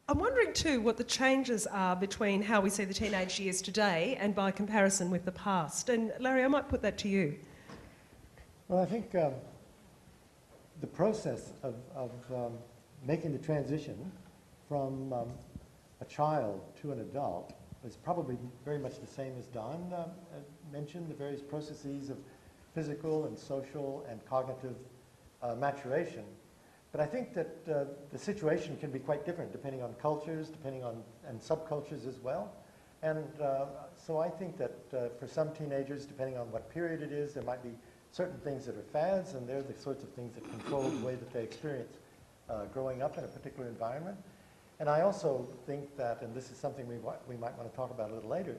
I'm wondering too what the changes are between how we see the teenage years today and by comparison with the past. And Larry, I might put that to you. Well, I think the process of making the transition from a child to an adult is probably very much the same as Don mentioned, the various processes of physical and social and cognitive maturation. But I think that the situation can be quite different depending on cultures, and subcultures as well. And so I think that for some teenagers, depending on what period it is, there might be certain things that are fads, and they're the sorts of things that control the way that they experience growing up in a particular environment. And I also think that, and this is something we might want to talk about a little later,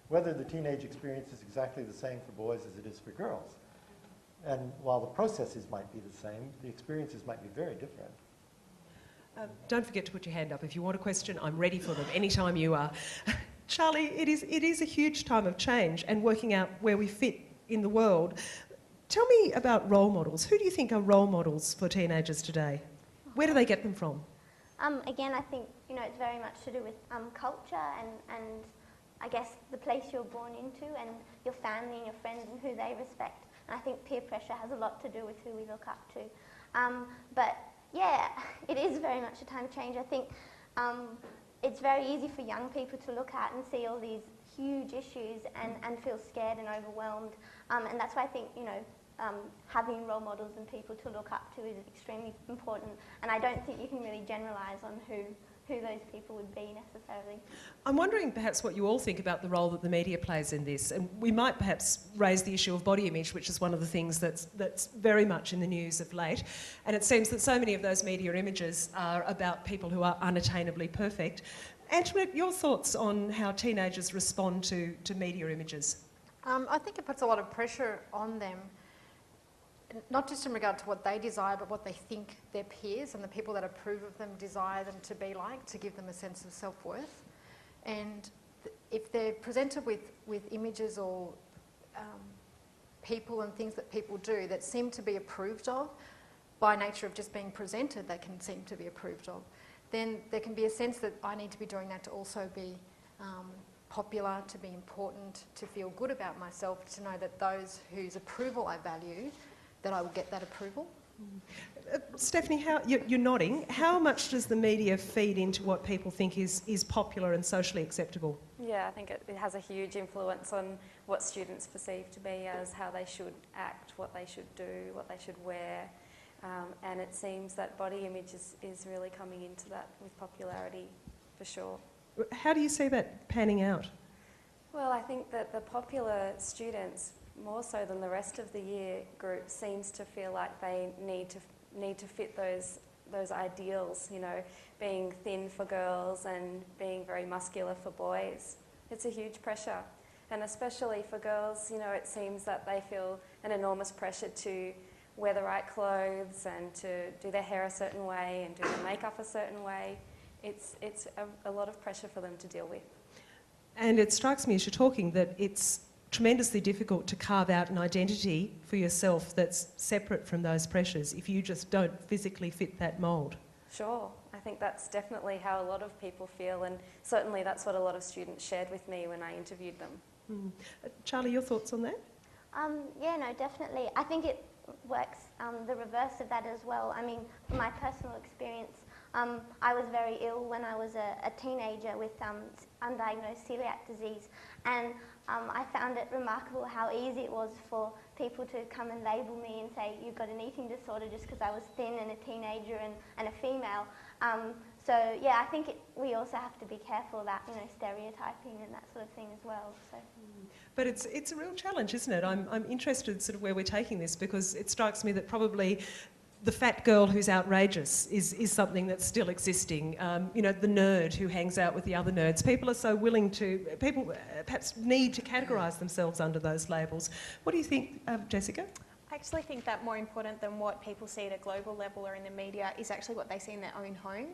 whether the teenage experience is exactly the same for boys as it is for girls. And while the processes might be the same, the experiences might be very different. Don't forget to put your hand up if you want a question. I'm ready for them anytime you are. Charlie, it is a huge time of change and working out where we fit in the world. Tell me about role models. Who do you think are role models for teenagers today? Where do they get them from? Again, I think it's very much to do with culture and I guess the place you're born into and your family and your friends and who they respect. And I think peer pressure has a lot to do with who we look up to. But yeah, it is very much a time of change. I think it's very easy for young people to look at and see all these huge issues and feel scared and overwhelmed. And that's why I think, having role models and people to look up to is extremely important. And I don't think you can really generalise on who those people would be necessarily. I'm wondering perhaps what you all think about the role that the media plays in this, and we might perhaps raise the issue of body image, which is one of the things that's very much in the news of late, and it seems that so many of those media images are about people who are unattainably perfect. Antoinette, your thoughts on how teenagers respond to media images? I think it puts a lot of pressure on them, not just in regard to what they desire, but what they think their peers and the people that approve of them desire them to be like, to give them a sense of self-worth. And if they're presented with images or people and things that people do that seem to be approved of, by nature of just being presented, they can seem to be approved of, then there can be a sense that I need to be doing that to also be popular, to be important, to feel good about myself, to know that those whose approval I value, that I will get that approval. Stephanie, you're nodding. How much does the media feed into what people think is popular and socially acceptable? Yeah, I think it has a huge influence on what students perceive to be as how they should act, what they should do, what they should wear. And it seems that body image is really coming into that with popularity, for sure. How do you see that panning out? Well, I think that the popular students, more so than the rest of the year group, seems to feel like they need to fit those ideals, being thin for girls and being very muscular for boys. It's a huge pressure. And especially for girls, it seems that they feel an enormous pressure to wear the right clothes and to do their hair a certain way and do their makeup a certain way. It's a lot of pressure for them to deal with. And it strikes me as you're talking that it's tremendously difficult to carve out an identity for yourself that's separate from those pressures if you just don't physically fit that mould. Sure, I think that's definitely how a lot of people feel, and certainly that's what a lot of students shared with me when I interviewed them. Charlie, your thoughts on that? Yeah, no, definitely. I think it works the reverse of that as well. I mean, from my personal experience, I was very ill when I was a teenager with undiagnosed celiac disease, and I found it remarkable how easy it was for people to come and label me and say, you've got an eating disorder just because I was thin and a teenager and a female. So yeah, I think we also have to be careful about stereotyping and that sort of thing as well. So. But it's a real challenge, isn't it? I'm interested sort of where we're taking this, because it strikes me that probably the fat girl who's outrageous is something that's still existing. The nerd who hangs out with the other nerds. People are so willing to, people perhaps need to categorise themselves under those labels. What do you think, Jessica? I actually think that more important than what people see at a global level or in the media is actually what they see in their own home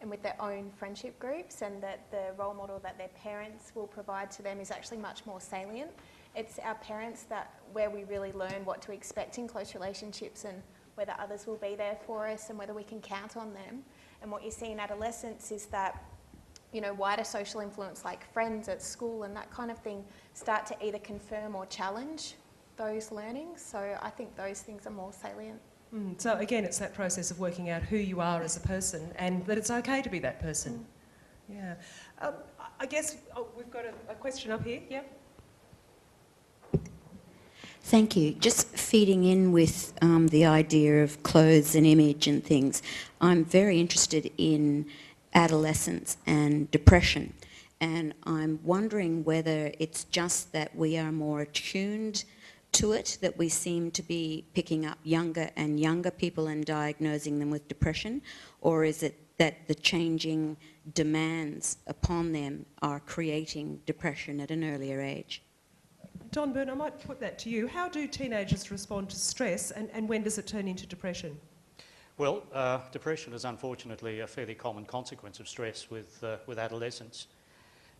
and with their own friendship groups, and that the role model that their parents will provide to them is actually much more salient. It's our parents where we really learn what to expect in close relationships and whether others will be there for us and whether we can count on them. And what you see in adolescence is that you know, wider social influence like friends at school and that kind of thing start to either confirm or challenge those learnings. So I think those things are more salient. So again, it's that process of working out who you are as a person and that it's okay to be that person. Yeah. I guess we've got a question up here. Yeah. Thank you. Just feeding in with the idea of clothes and image and things, I'm very interested in adolescence and depression. And I'm wondering whether it's just that we are more attuned to it, that we seem to be picking up younger and younger people and diagnosing them with depression, or is it that the changing demands upon them are creating depression at an earlier age? Don Byrne, I might put that to you. How do teenagers respond to stress and when does it turn into depression? Well, depression is unfortunately a fairly common consequence of stress with adolescents.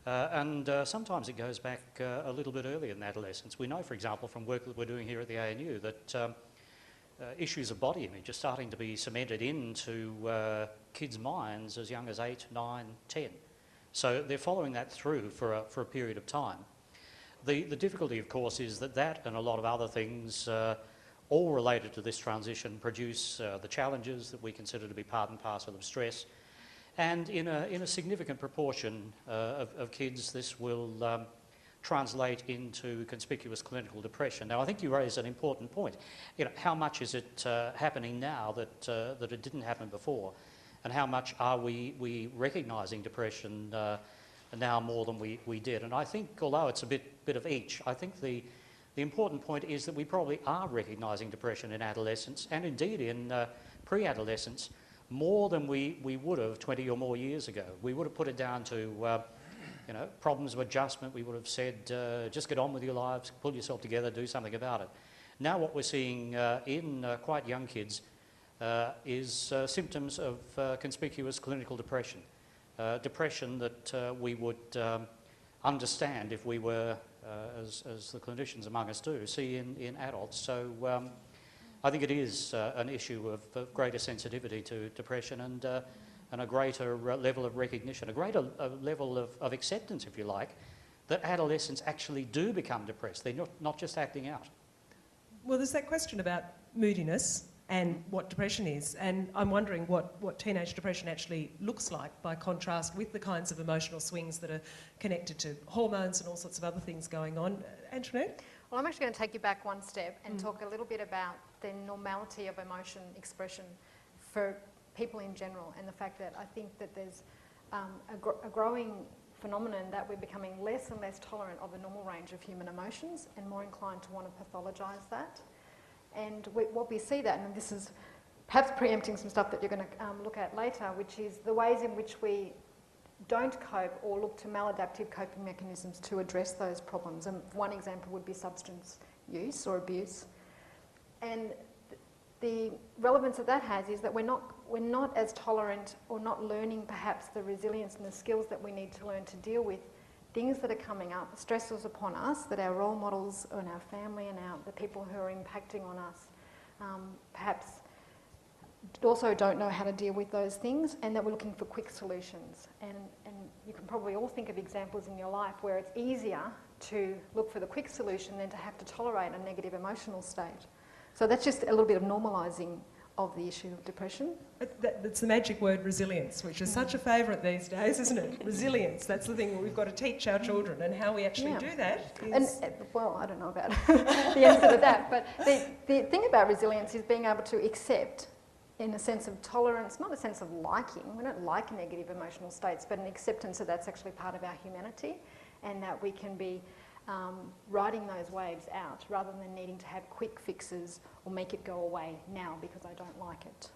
And sometimes it goes back a little bit earlier in adolescence. We know, for example, from work that we're doing here at the ANU that issues of body image are starting to be cemented into kids' minds as young as 8, 9, 10. So they're following that through for a period of time. The difficulty, of course, is that and a lot of other things, all related to this transition, produce the challenges that we consider to be part and parcel of stress. And in a significant proportion of kids, this will translate into conspicuous clinical depression. Now, I think you raise an important point. You know, how much is it happening now that it didn't happen before? And how much are we recognising depression now more than we did? And I think, although it's a bit of each, I think the important point is that we probably are recognising depression in adolescence and indeed in pre-adolescence more than we would have 20 or more years ago. We would have put it down to you know, problems of adjustment. We would have said, just get on with your lives, pull yourself together, do something about it. Now what we're seeing in quite young kids is symptoms of conspicuous clinical depression. Depression that we would understand if we were, as the clinicians among us do, see in adults. So I think it is an issue of greater sensitivity to depression and a greater level of recognition, a greater level of acceptance, if you like, that adolescents actually do become depressed. They're not just acting out. Well, there's that question about moodiness and what depression is, and I'm wondering what teenage depression actually looks like by contrast with the kinds of emotional swings that are connected to hormones and all sorts of other things going on. Antoinette? Well, I'm actually going to take you back one step and talk a little bit about the normality of emotion expression for people in general, and the fact that I think that there's a growing phenomenon that we're becoming less and less tolerant of the normal range of human emotions and more inclined to want to pathologise that. And what we see that, and this is perhaps preempting some stuff that you're going to look at later, which is the ways in which we don't cope or look to maladaptive coping mechanisms to address those problems. And one example would be substance use or abuse. And the relevance that that has is that we're not as tolerant or not learning perhaps the resilience and the skills that we need to learn to deal with things that are coming up, stressors upon us that our role models and our family and the people who are impacting on us perhaps also don't know how to deal with those things, and that we're looking for quick solutions. And you can probably all think of examples in your life where it's easier to look for the quick solution than to have to tolerate a negative emotional state. So that's just a little bit of normalising of the issue of depression. That's the magic word, resilience, which is such a favourite these days, isn't it? Resilience, that's the thing we've got to teach our children, and how we actually do that is... And, well, I don't know about the answer to that, but the thing about resilience is being able to accept in a sense of tolerance, not a sense of liking. We don't like negative emotional states, but an acceptance that that's actually part of our humanity, and that we can be riding those waves out rather than needing to have quick fixes or make it go away now because I don't like it.